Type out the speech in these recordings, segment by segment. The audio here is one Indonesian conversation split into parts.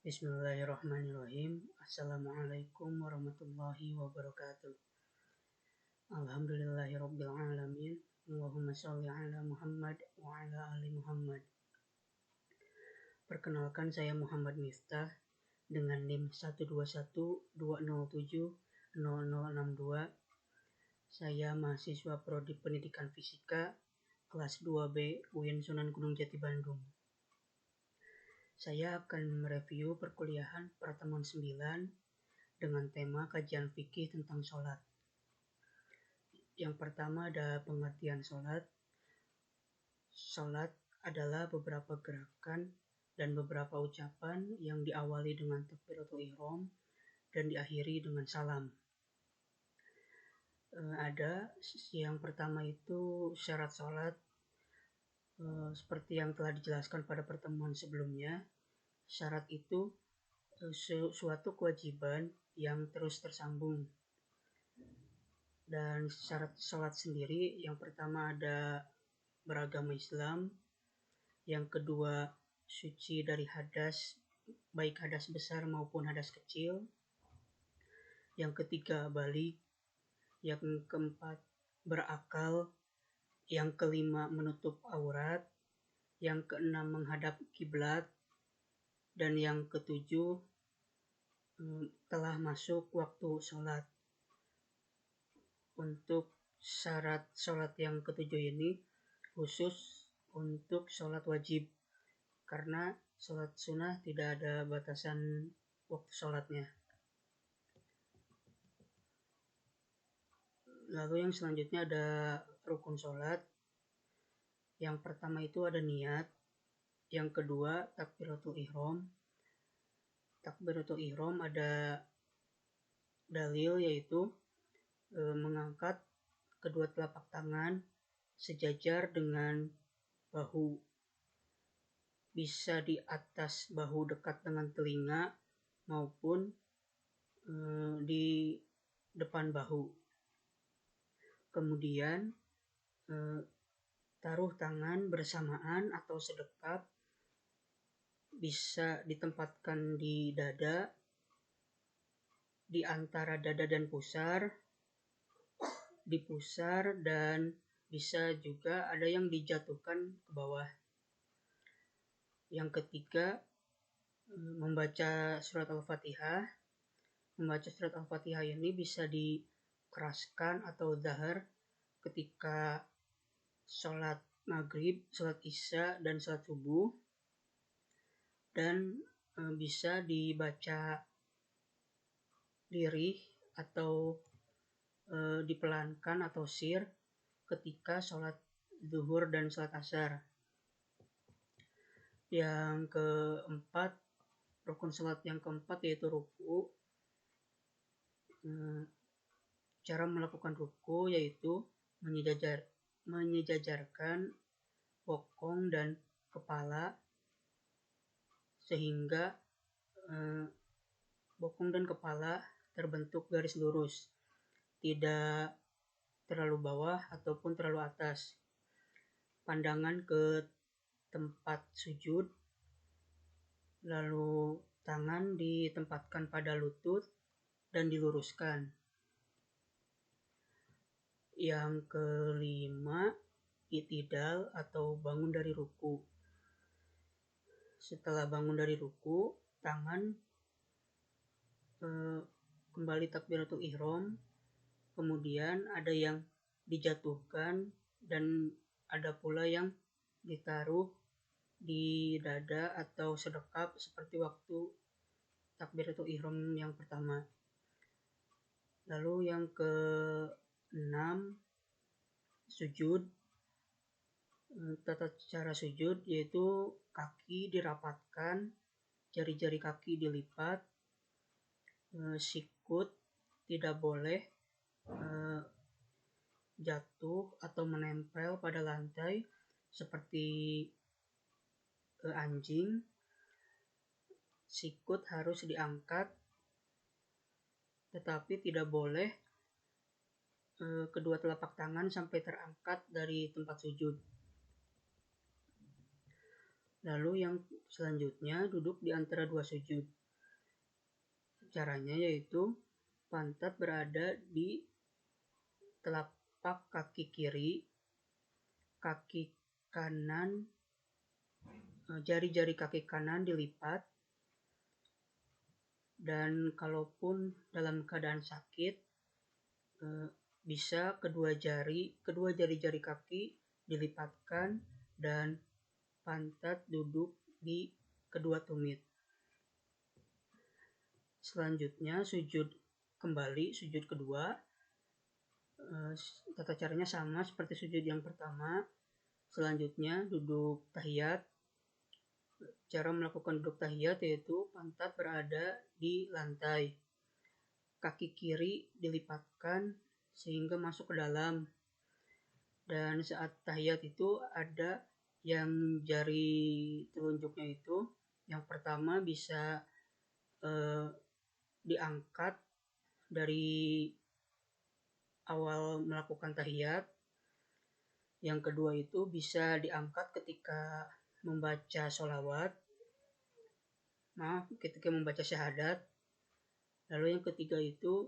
Bismillahirrahmanirrahim. Assalamualaikum warahmatullahi wabarakatuh. Alhamdulillahirabbil alamin. Allahumma shalli ala Muhammad wa ala ali Muhammad. Perkenalkan, saya Muhammad Miftah dengan NIM 12120700062. Saya mahasiswa Prodi Pendidikan Fisika kelas 2B UIN Sunan Gunung Jati Bandung. Saya akan mereview perkuliahan pertemuan 9 dengan tema kajian fikih tentang sholat. Yang pertama ada pengertian sholat. Sholat adalah beberapa gerakan dan beberapa ucapan yang diawali dengan takbiratul ihram dan diakhiri dengan salam. Ada yang pertama itu syarat sholat. Seperti yang telah dijelaskan pada pertemuan sebelumnya, syarat itu suatu kewajiban yang terus tersambung. Dan syarat sholat sendiri, yang pertama ada beragama Islam, yang kedua suci dari hadas, baik hadas besar maupun hadas kecil, yang ketiga balik, yang keempat berakal, yang kelima menutup aurat, yang keenam menghadap kiblat, dan yang ketujuh telah masuk waktu sholat. Untuk syarat sholat yang ketujuh ini khusus untuk sholat wajib, karena sholat sunnah tidak ada batasan waktu sholatnya. Lalu yang selanjutnya ada rukun sholat. Yang pertama itu ada niat, yang kedua takbiratul ihram. Takbiratul ihram ada dalil, yaitu mengangkat kedua telapak tangan sejajar dengan bahu, bisa di atas bahu dekat dengan telinga maupun di depan bahu. Kemudian taruh tangan bersamaan atau sedekap, bisa ditempatkan di dada, di antara dada dan pusar, di pusar, dan bisa juga ada yang dijatuhkan ke bawah. Yang ketiga, membaca surat Al-Fatihah. Membaca surat Al-Fatihah ini bisa dikeraskan atau zahar ketika sholat maghrib, sholat isya, dan sholat subuh, dan bisa dibaca lirih atau dipelankan atau sir ketika sholat zuhur dan sholat asar. Yang keempat, rukun sholat yang keempat yaitu ruku. Cara melakukan ruku yaitu menyejajarkan bokong dan kepala sehingga bokong dan kepala terbentuk garis lurus, tidak terlalu bawah ataupun terlalu atas. Pandangan ke tempat sujud, lalu tangan ditempatkan pada lutut dan diluruskan. Yang kelima, i'tidal atau bangun dari ruku. Setelah bangun dari ruku, tangan kembali takbiratul ihram, kemudian ada yang dijatuhkan dan ada pula yang ditaruh di dada atau sedekap seperti waktu takbiratul ihram yang pertama. Lalu yang keenam, sujud. Tata cara sujud yaitu kaki dirapatkan, jari-jari kaki dilipat, sikut tidak boleh jatuh atau menempel pada lantai seperti anjing. Sikut harus diangkat, tetapi tidak boleh kedua telapak tangan sampai terangkat dari tempat sujud. Lalu yang selanjutnya duduk di antara dua sujud. Caranya yaitu pantat berada di telapak kaki kiri, kaki kanan, jari-jari kaki kanan dilipat, dan kalaupun dalam keadaan sakit, bisa kedua jari-jari kaki dilipatkan dan pantat duduk di kedua tumit. Selanjutnya sujud kedua. Tata caranya sama seperti sujud yang pertama. Selanjutnya duduk tahiyat. Cara melakukan duduk tahiyat yaitu pantat berada di lantai, kaki kiri dilipatkan sehingga masuk ke dalam, dan saat tahiyat itu ada yang jari telunjuknya itu yang pertama bisa diangkat dari awal melakukan tahiyat, yang kedua itu bisa diangkat ketika membaca ketika membaca syahadat, lalu yang ketiga itu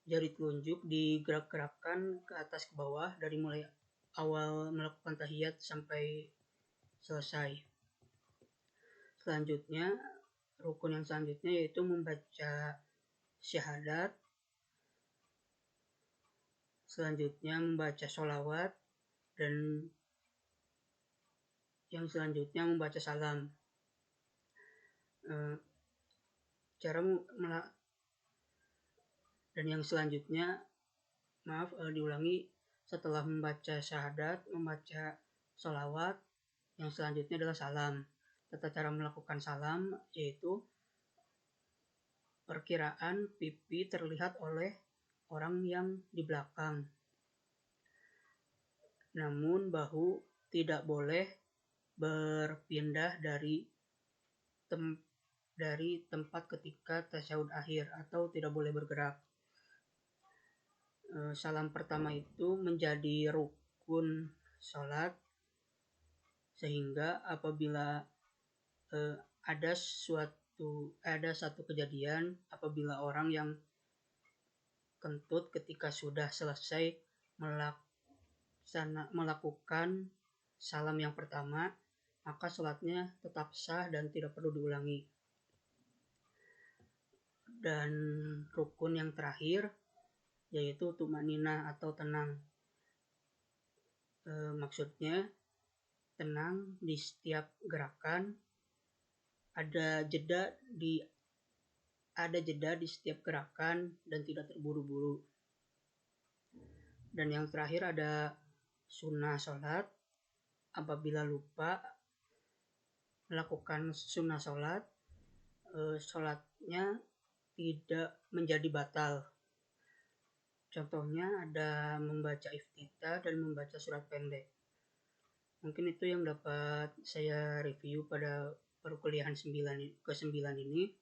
jari telunjuk digerak-gerakkan ke atas ke bawah dari mulai awal melakukan tahiyat sampai selesai. Selanjutnya rukun yang selanjutnya yaitu membaca syahadat, selanjutnya membaca sholawat, dan yang selanjutnya membaca salam. Dan yang selanjutnya diulangi, setelah membaca syahadat, membaca sholawat, yang selanjutnya adalah salam. Tata cara melakukan salam yaitu perkiraan pipi terlihat oleh orang yang di belakang, namun bahu tidak boleh berpindah dari tempat ketika tasyahud akhir atau tidak boleh bergerak. Salam pertama itu menjadi rukun sholat, sehingga apabila ada satu kejadian apabila orang yang kentut ketika sudah selesai melakukan salam yang pertama, maka sholatnya tetap sah dan tidak perlu diulangi. Dan rukun yang terakhir yaitu tumaninah atau tenang. Maksudnya tenang di setiap gerakan, ada jeda di setiap gerakan dan tidak terburu-buru. Dan yang terakhir ada sunnah sholat. Apabila lupa melakukan sunnah sholat, sholatnya tidak menjadi batal. Contohnya ada membaca iftitah dan membaca surat pendek. Mungkin itu yang dapat saya review pada perkuliahan ke-9 ini.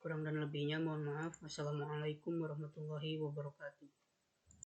Kurang dan lebihnya mohon maaf. Wassalamualaikum warahmatullahi wabarakatuh.